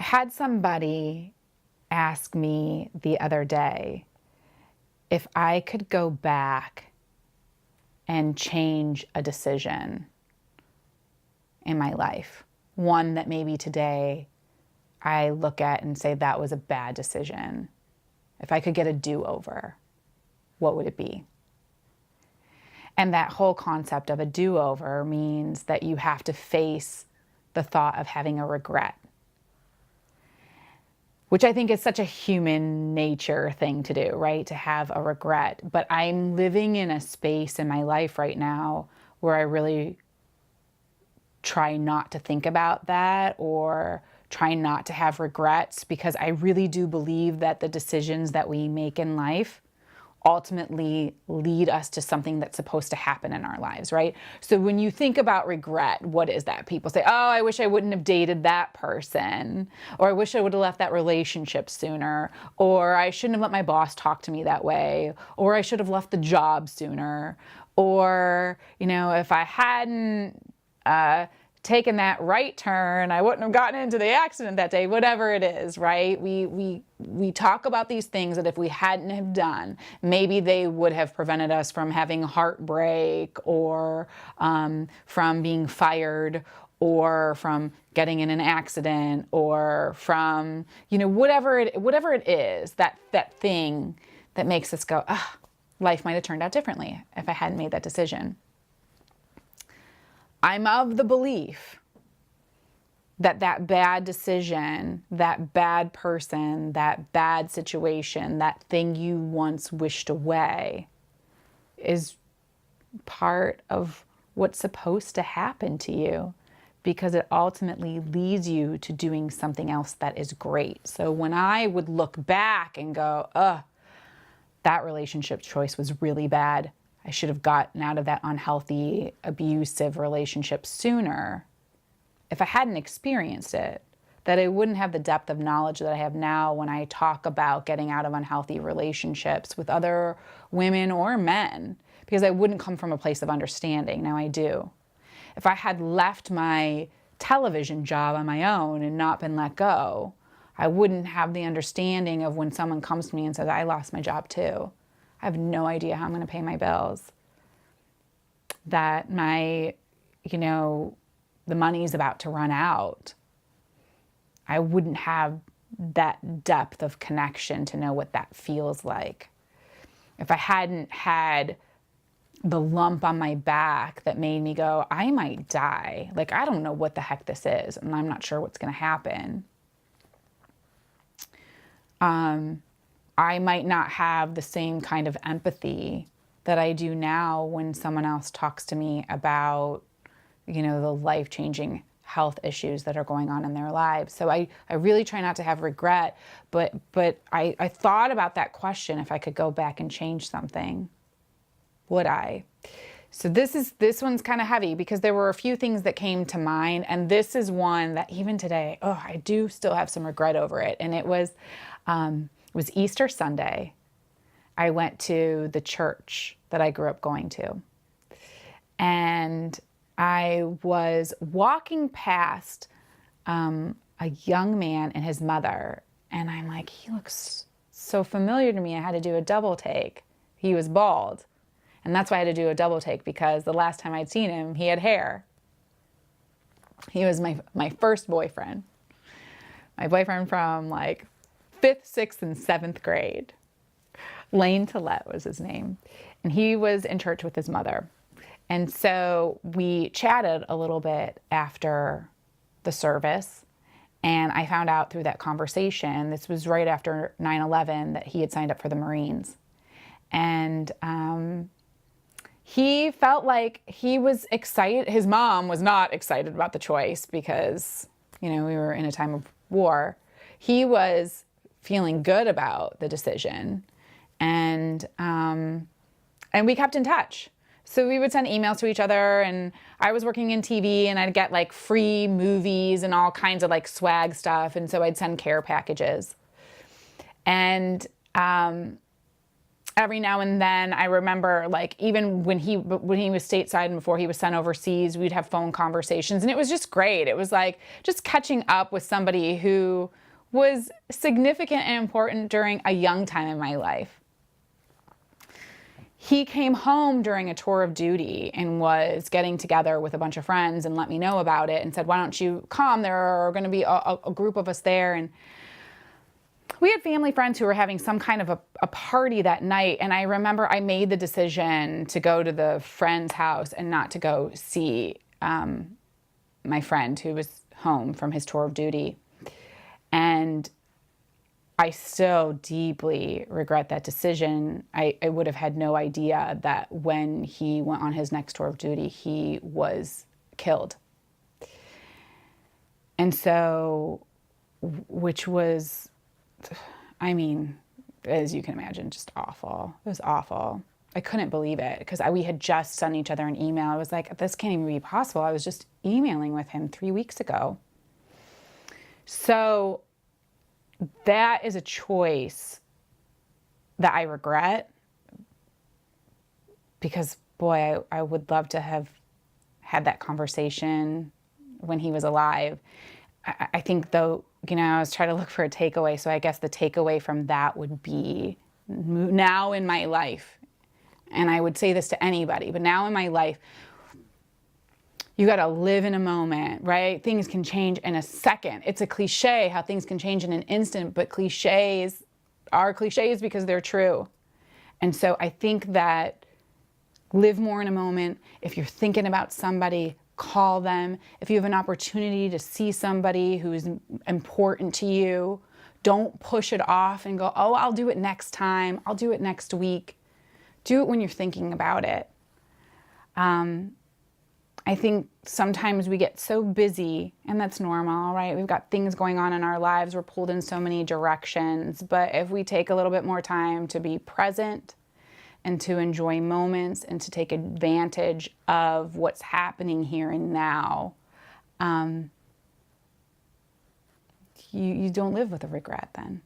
had somebody ask me the other day if I could go back and change a decision in my life, one that maybe today I look at and say that was a bad decision. If I could get a do-over, what would it be? And that whole concept of a do-over means that you have to face the thought of having a regret, which I think is such a human nature thing to do, right? To have a regret. But I'm living in a space in my life right now where I really try not to think about that or try not to have regrets, because I really do believe that the decisions that we make in life ultimately lead us to something that's supposed to happen in our lives, right? So when you think about regret, what is that? People say, oh, I wish I wouldn't have dated that person, or I wish I would have left that relationship sooner, or I shouldn't have let my boss talk to me that way, or I should have left the job sooner, or, if I hadn't taken that right turn, I wouldn't have gotten into the accident that day, whatever it is, right? We talk about these things that if we hadn't have done, maybe they would have prevented us from having heartbreak, or from being fired, or from getting in an accident, or from, whatever it is, that thing that makes us go, life might have turned out differently if I hadn't made that decision. I'm of the belief that bad decision, that bad person, that bad situation, that thing you once wished away is part of what's supposed to happen to you, because it ultimately leads you to doing something else that is great. So when I would look back and go, that relationship choice was really bad, I should have gotten out of that unhealthy, abusive relationship sooner. If I hadn't experienced it, that I wouldn't have the depth of knowledge that I have now when I talk about getting out of unhealthy relationships with other women or men, because I wouldn't come from a place of understanding. Now I do. If I had left my television job on my own and not been let go, I wouldn't have the understanding of when someone comes to me and says, I lost my job too. I have no idea how I'm going to pay my bills. That the money's about to run out. I wouldn't have that depth of connection to know what that feels like. If I hadn't had the lump on my back that made me go, I might die. Like, I don't know what the heck this is, and I'm not sure what's going to happen. I might not have the same kind of empathy that I do now when someone else talks to me about, the life-changing health issues that are going on in their lives. So I really try not to have regret, but I thought about that question, if I could go back and change something, would I? So this one's kind of heavy, because there were a few things that came to mind, and this is one that even today, I do still have some regret over it. And it was Easter Sunday. I went to the church that I grew up going to. And I was walking past a young man and his mother. And I'm like, he looks so familiar to me. I had to do a double take. He was bald. And that's why I had to do a double take, because the last time I'd seen him, he had hair. He was my first boyfriend. My boyfriend from like 5th, 6th, and 7th grade. Lane Tillett was his name. And he was in church with his mother. And so we chatted a little bit after the service. And I found out through that conversation, this was right after 9/11, that he had signed up for the Marines. And he felt like he was excited. His mom was not excited about the choice because, we were in a time of war. He was feeling good about the decision, and we kept in touch. So we would send emails to each other, and I was working in TV, and I'd get like free movies and all kinds of like swag stuff, and so I'd send care packages. And every now and then, I remember, like, even when he was stateside and before he was sent overseas, we'd have phone conversations, and it was just great. It was like just catching up with somebody who was significant and important during a young time in my life. He came home during a tour of duty and was getting together with a bunch of friends and let me know about it and said, why don't you come? There are going to be a group of us there. And we had family friends who were having some kind of a party that night. And I remember I made the decision to go to the friend's house and not to go see my friend who was home from his tour of duty. And I still deeply regret that decision. I would have had no idea that when he went on his next tour of duty, he was killed. And so, which was, I mean, as you can imagine, just awful. It was awful. I couldn't believe it because we had just sent each other an email. I was like, this can't even be possible. I was just emailing with him 3 weeks ago. So that is a choice that I regret because, boy, I would love to have had that conversation when he was alive. I think, though, I was trying to look for a takeaway. So I guess the takeaway from that would be now in my life, and I would say this to anybody, but now in my life, you got to live in a moment, right? Things can change in a second. It's a cliche how things can change in an instant, but cliches are cliches because they're true. And so I think that live more in a moment. If you're thinking about somebody, call them. If you have an opportunity to see somebody who is important to you, don't push it off and go, oh, I'll do it next time. I'll do it next week. Do it when you're thinking about it. I think sometimes we get so busy, and that's normal, right? We've got things going on in our lives. We're pulled in so many directions. But if we take a little bit more time to be present and to enjoy moments and to take advantage of what's happening here and now, you don't live with a regret then.